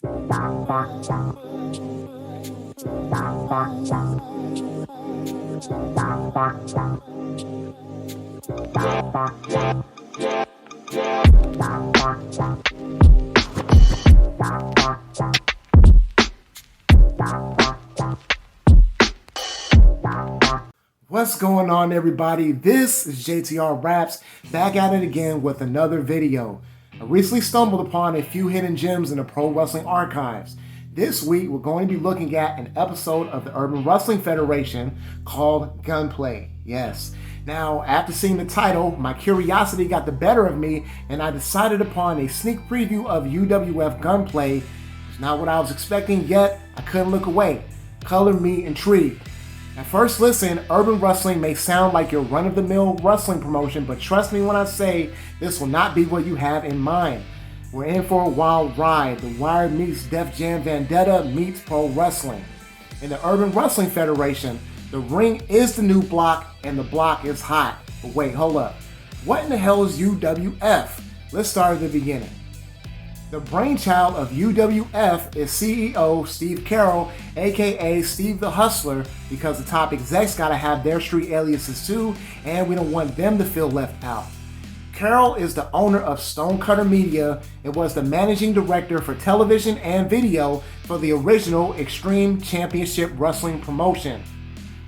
What's going on, everybody? This is JTR Raps, back at it again with another video. I recently stumbled upon a few hidden gems in the pro wrestling archives. This week, we're going to be looking at an episode of the Urban Wrestling Federation called Gunplay. Yes. Now, after seeing the title, my curiosity got the better of me, and I decided upon a sneak preview of UWF Gunplay. It's not what I was expecting, yet I couldn't look away. Colored me intrigued. At first listen, Urban Wrestling may sound like your run-of-the-mill wrestling promotion, but trust me when I say this will not be what you have in mind. We're in for a wild ride. The Wire meets Def Jam Vendetta meets pro wrestling. In the Urban Wrestling Federation, the ring is the new block and the block is hot. But wait, hold up. What in the hell is UWF? Let's start at the beginning. The brainchild of UWF is CEO Steve Carroll, aka Steve the Hustler, because the top execs gotta have their street aliases too, and we don't want them to feel left out. Carroll is the owner of Stonecutter Media and was the managing director for television and video for the original Extreme Championship Wrestling promotion.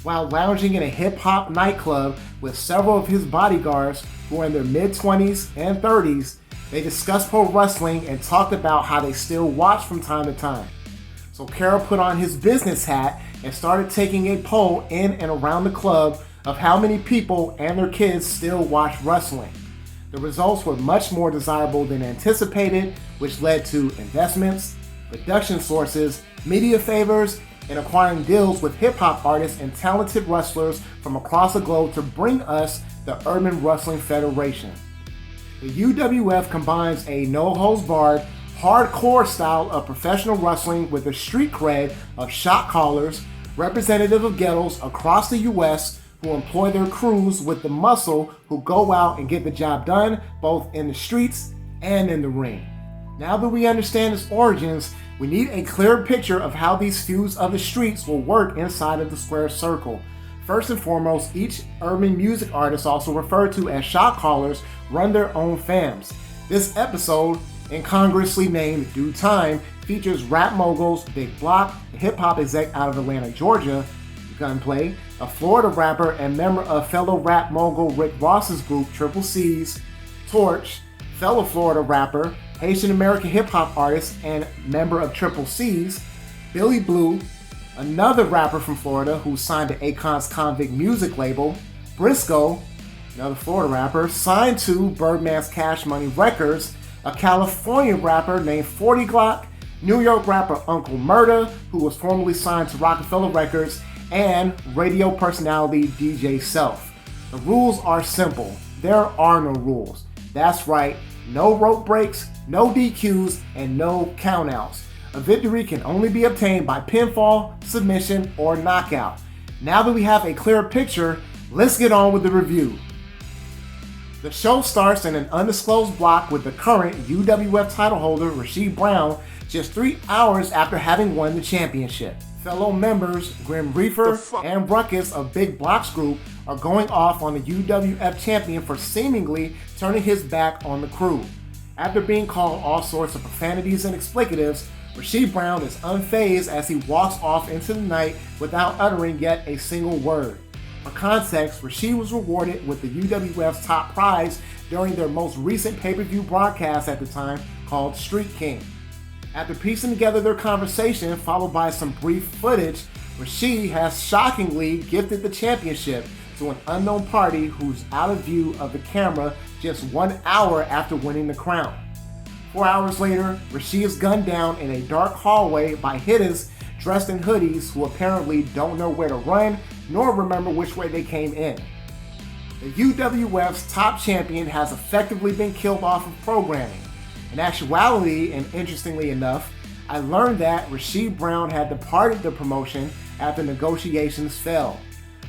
While lounging in a hip-hop nightclub with several of his bodyguards who were in their mid-20s and 30s, they discussed pro wrestling and talked about how they still watch from time to time. So Carroll put on his business hat and started taking a poll in and around the club of how many people and their kids still watch wrestling. The results were much more desirable than anticipated, which led to investments, production sources, media favors, and acquiring deals with hip-hop artists and talented wrestlers from across the globe to bring us the Urban Wrestling Federation. The UWF combines a no-holds-barred, hardcore style of professional wrestling with the street cred of shot callers, representative of ghettos across the US who employ their crews with the muscle who go out and get the job done both in the streets and in the ring. Now that we understand its origins, we need a clear picture of how these feuds of the streets will work inside of the square circle. First and foremost, each urban music artist, also referred to as shot callers, run their own fams. This episode, incongruously named Due Time, features rap moguls Big Block, a hip-hop exec out of Atlanta, Georgia, Gunplay, a Florida rapper and member of fellow rap mogul Rick Ross's group Triple C's, Torch, fellow Florida rapper, Haitian-American hip-hop artist and member of Triple C's, Billy Blue, another rapper from Florida who signed to Akon's Convict music label, Briscoe, another Florida rapper, signed to Birdman's Cash Money Records, a California rapper named 40 Glock, New York rapper Uncle Murda, who was formerly signed to Rockefeller Records, and radio personality DJ Self. The rules are simple. There are no rules. That's right, no rope breaks, no DQs, and no countouts. A victory can only be obtained by pinfall, submission, or knockout. Now that we have a clear picture, let's get on with the review. The show starts in an undisclosed block with the current UWF title holder, Rasheed Brown, just 3 hours after having won the championship. Fellow members, Grim Reaper and Ruckus of Big Block's group, are going off on the UWF champion for seemingly turning his back on the crew. After being called all sorts of profanities and explicatives, Rasheed Brown is unfazed as he walks off into the night without uttering yet a single word. For context, Rasheed was rewarded with the UWF's top prize during their most recent pay-per-view broadcast at the time called Street King. After piecing together their conversation, followed by some brief footage, Rasheed has shockingly gifted the championship to an unknown party who's out of view of the camera just 1 hour after winning the crown. 4 hours later, Rasheed is gunned down in a dark hallway by hitters dressed in hoodies who apparently don't know where to run nor remember which way they came in. The UWF's top champion has effectively been killed off of programming. In actuality, and interestingly enough, I learned that Rasheed Brown had departed the promotion after negotiations failed.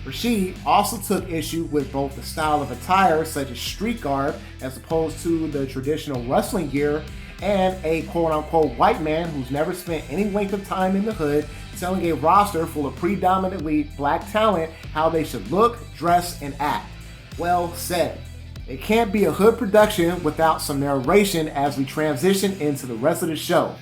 Rasheed also took issue with both the style of attire, such as street garb, as opposed to the traditional wrestling gear, and a quote-unquote white man who's never spent any length of time in the hood telling a roster full of predominantly black talent how they should look, dress, and act. Well said. It can't be a hood production without some narration as we transition into the rest of the show.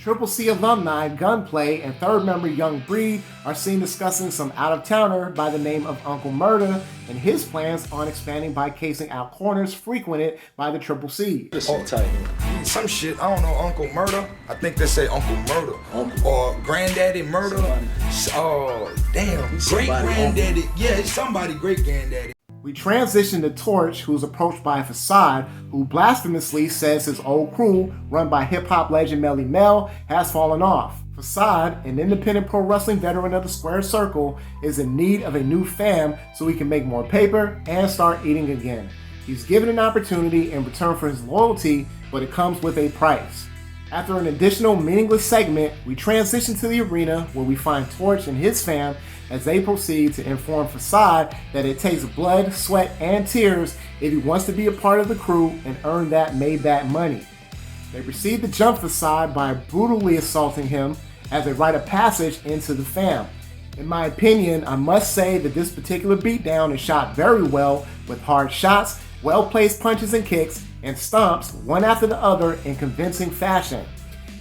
Triple C alumni Gunplay and third member Young Breed are seen discussing some out-of-towner by the name of Uncle Murda and his plans on expanding by casing out corners frequented by the Triple C. Some shit, I don't know, Uncle Murda. I think they say Uncle Murda. Or Granddaddy Murda. Oh, damn. Great Granddaddy. Yeah, it's somebody great Granddaddy. We transition to Torch, who's approached by Facade, who blasphemously says his old crew, run by hip-hop legend Melly Mel, has fallen off. Facade, an independent pro wrestling veteran of the Square Circle, is in need of a new fam so he can make more paper and start eating again. He's given an opportunity in return for his loyalty, but it comes with a price. After an additional meaningless segment, we transition to the arena where we find Torch and his fam as they proceed to inform Facade that it takes blood, sweat, and tears if he wants to be a part of the crew and earn that Maybach money. They proceed to jump Facade by brutally assaulting him as they rite a passage into the fam. In my opinion, I must say that this particular beatdown is shot very well with hard shots, well-placed punches and kicks, and stomps one after the other in convincing fashion.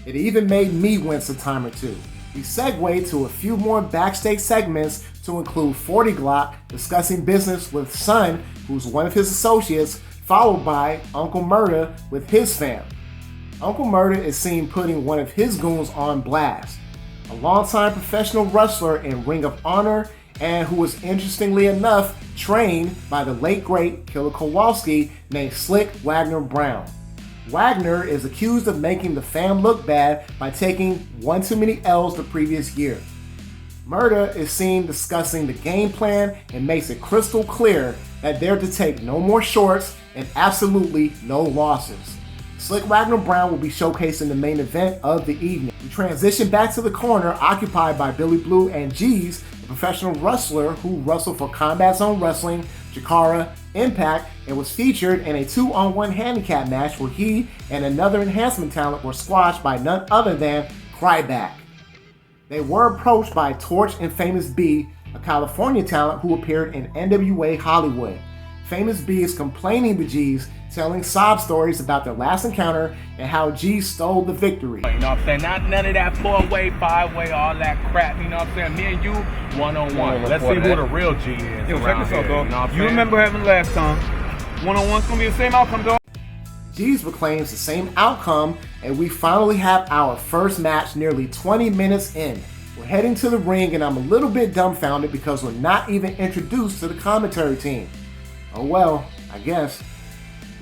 It even made me wince a time or two. We segue to a few more backstage segments to include 40 Glock discussing business with Son, who's one of his associates, followed by Uncle Murda with his fam. Uncle Murda is seen putting one of his goons on blast, a longtime professional wrestler in Ring of Honor and who was interestingly enough trained by the late great Killer Kowalski named Slick Wagner Brown. Wagner is accused of making the fam look bad by taking one too many L's the previous year. Murda is seen discussing the game plan and makes it crystal clear that they're to take no more shorts and absolutely no losses. Slick Wagner Brown will be showcased in the main event of the evening. We transition back to the corner occupied by Billy Blue and G's, a professional wrestler who wrestled for Combat Zone Wrestling, Jakara, Impact, and was featured in a 2-on-1 handicap match where he and another enhancement talent were squashed by none other than Cryback. They were approached by Torch and Famous B, a California talent who appeared in NWA Hollywood. Famous B is complaining to G's, telling sob stories about their last encounter and how G stole the victory. You know what I'm saying? Not none of that 4-way, 5-way, all that crap. You know what I'm saying? Me and you, one-on-one. Let's see who the real G is. Yo, check this out, dog. You remember having last time. One-on-one's gonna be the same outcome, dog. G's proclaims the same outcome, and we finally have our first match nearly 20 minutes in. We're heading to the ring, and I'm a little bit dumbfounded because we're not even introduced to the commentary team. Oh well, I guess.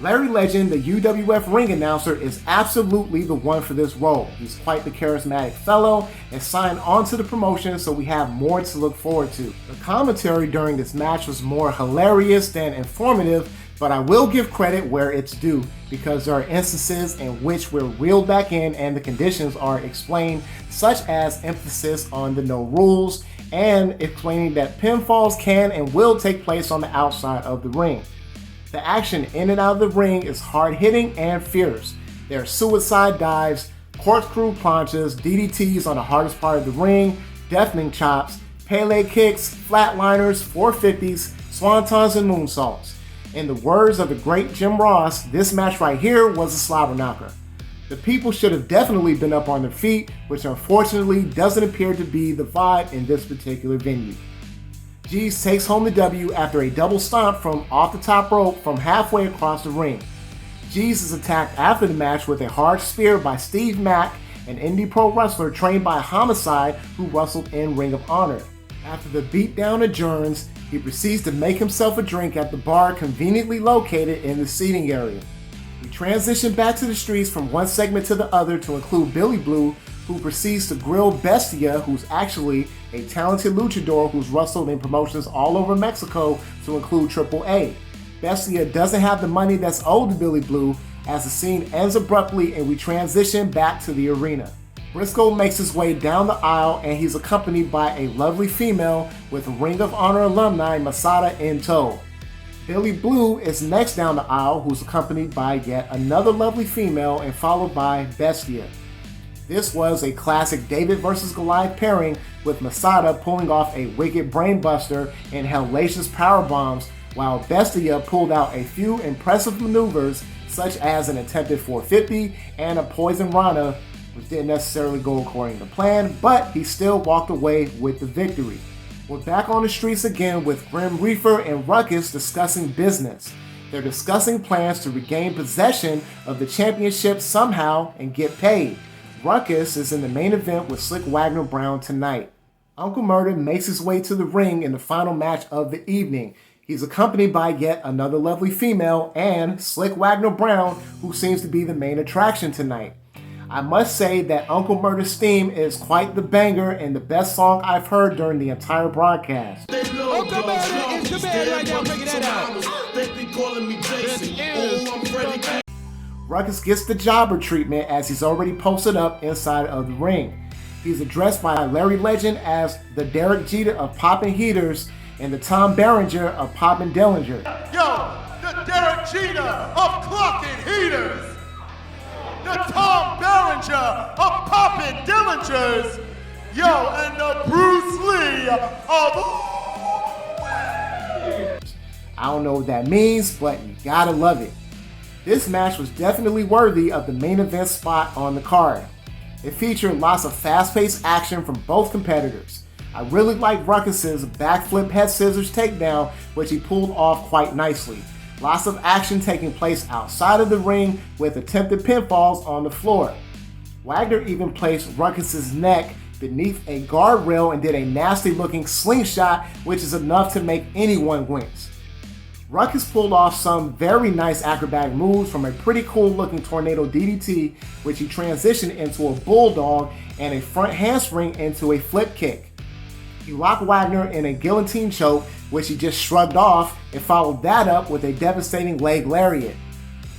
Larry Legend, the UWF ring announcer, is absolutely the one for this role. He's quite the charismatic fellow and signed on to the promotion, so we have more to look forward to. The commentary during this match was more hilarious than informative, but I will give credit where it's due because there are instances in which we're reeled back in and the conditions are explained, such as emphasis on the no rules and explaining that pinfalls can and will take place on the outside of the ring. The action in and out of the ring is hard-hitting and fierce. There are suicide dives, corkscrew planches, DDTs on the hardest part of the ring, deafening chops, Pele kicks, flatliners, 450s, swantons, and moonsaults. In the words of the great Jim Ross, this match right here was a slobber knocker. The people should have definitely been up on their feet, which unfortunately doesn't appear to be the vibe in this particular venue. G's takes home the W after a double stomp from off the top rope from halfway across the ring. G's is attacked after the match with a hard spear by Steve Mack, an indie pro wrestler trained by Homicide who wrestled in Ring of Honor. After the beatdown adjourns, he proceeds to make himself a drink at the bar conveniently located in the seating area. We transition back to the streets from one segment to the other to include Billy Blue, who proceeds to grill Bestia, who's actually a talented luchador who's wrestled in promotions all over Mexico to include AAA. Bestia doesn't have the money that's owed to Billy Blue as the scene ends abruptly and we transition back to the arena. Briscoe makes his way down the aisle and he's accompanied by a lovely female with Ring of Honor alumni Masada in tow. Billy Blue is next down the aisle, who's accompanied by yet another lovely female and followed by Bestia. This was a classic David versus Goliath pairing, with Masada pulling off a wicked brainbuster and hellacious powerbombs, while Bestia pulled out a few impressive maneuvers such as an attempted 450 and a poison Rana, which didn't necessarily go according to plan, but he still walked away with the victory. We're back on the streets again with Grim Reaper and Ruckus discussing business. They're discussing plans to regain possession of the championship somehow and get paid. Ruckus is in the main event with Slick Wagner Brown tonight. Uncle Murder makes his way to the ring in the final match of the evening. He's accompanied by yet another lovely female and Slick Wagner Brown, who seems to be the main attraction tonight. I must say that Uncle Murder's theme is quite the banger and the best song I've heard during the entire broadcast. Uncle Murder is the man right now, bringing that out. They be calling me Jason. Oh, I'm Freddy. Ruckus gets the jobber treatment as he's already posted up inside of the ring. He's addressed by Larry Legend as the Derek Jeter of Poppin' Heaters and the Tom Berenger of Poppin' Dillinger. Yo, the Derek Jeter of Clockin' Heaters. The Tom Berenger of Poppin' Dillingers. Yo, and the Bruce Lee of... I don't know what that means, but you gotta love it. This match was definitely worthy of the main event spot on the card. It featured lots of fast-paced action from both competitors. I really liked Ruckus's backflip head scissors takedown, which he pulled off quite nicely. Lots of action taking place outside of the ring with attempted pinfalls on the floor. Wagner even placed Ruckus's neck beneath a guardrail and did a nasty looking slingshot, which is enough to make anyone wince. Ruckus pulled off some very nice acrobatic moves, from a pretty cool looking tornado DDT, which he transitioned into a bulldog, and a front handspring into a flip kick. He locked Wagner in a guillotine choke, which he just shrugged off, and followed that up with a devastating leg lariat.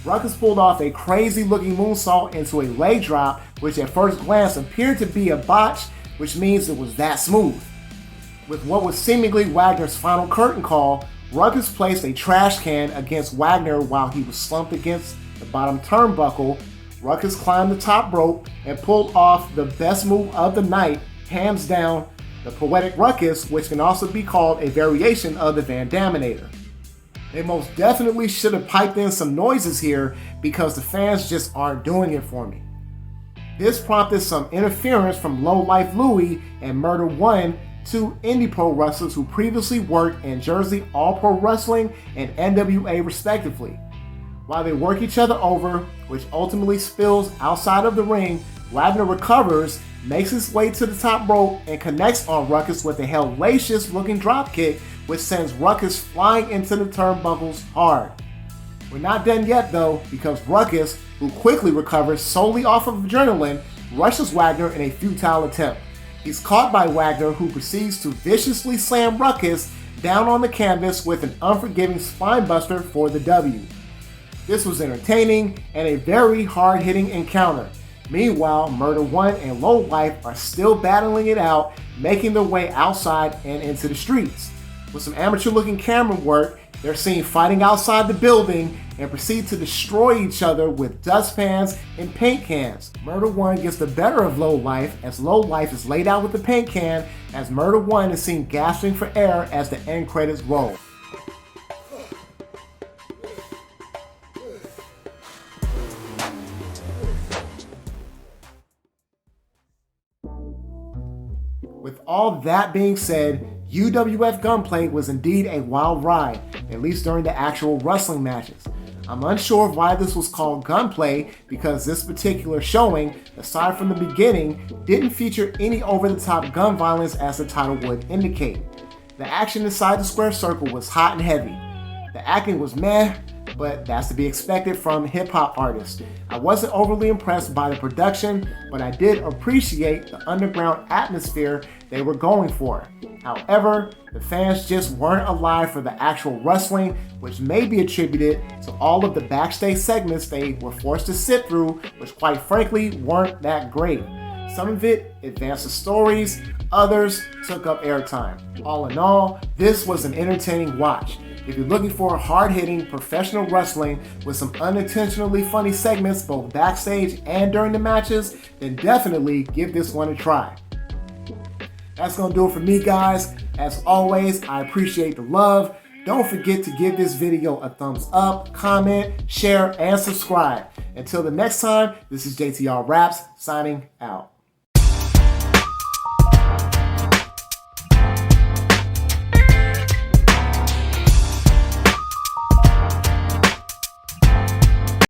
Ruckus pulled off a crazy looking moonsault into a leg drop, which at first glance appeared to be a botch, which means it was that smooth. With what was seemingly Wagner's final curtain call, Ruckus placed a trash can against Wagner while he was slumped against the bottom turnbuckle. Ruckus climbed the top rope and pulled off the best move of the night, hands down, the Poetic Ruckus, which can also be called a variation of the Van Daminator. They most definitely should have piped in some noises here because the fans just aren't doing it for me. This prompted some interference from Low Life Louie and Murder One, two indie pro wrestlers who previously worked in Jersey All Pro Wrestling and NWA respectively. While they work each other over, which ultimately spills outside of the ring, Wagner recovers, makes his way to the top rope, and connects on Ruckus with a hellacious looking dropkick, which sends Ruckus flying into the turnbuckles hard. We're not done yet though, because Ruckus, who quickly recovers solely off of adrenaline, rushes Wagner in a futile attempt. He's caught by Wagner, who proceeds to viciously slam Ruckus down on the canvas with an unforgiving spinebuster for the W. This was entertaining and a very hard-hitting encounter. Meanwhile, Murder One and Low Life are still battling it out, making their way outside and into the streets. With some amateur-looking camera work, they're seen fighting outside the building and proceed to destroy each other with dustpans and paint cans. Murder One gets the better of Low Life as Low Life is laid out with the paint can, as Murder One is seen gasping for air as the end credits roll. With all that being said, UWF Gunplay was indeed a wild ride, at least during the actual wrestling matches. I'm unsure of why this was called Gunplay, because this particular showing, aside from the beginning, didn't feature any over-the-top gun violence as the title would indicate. The action inside the square circle was hot and heavy. The acting was meh, but that's to be expected from hip-hop artists. I wasn't overly impressed by the production, but I did appreciate the underground atmosphere they were going for. However, the fans just weren't alive for the actual wrestling, which may be attributed to all of the backstage segments they were forced to sit through, which quite frankly weren't that great. Some of it advanced the stories, others took up airtime. All in all, this was an entertaining watch. If you're looking for hard-hitting professional wrestling with some unintentionally funny segments both backstage and during the matches, then definitely give this one a try. That's going to do it for me, guys. As always, I appreciate the love. Don't forget to give this video a thumbs up, comment, share, and subscribe. Until the next time, this is JTR Raps signing out.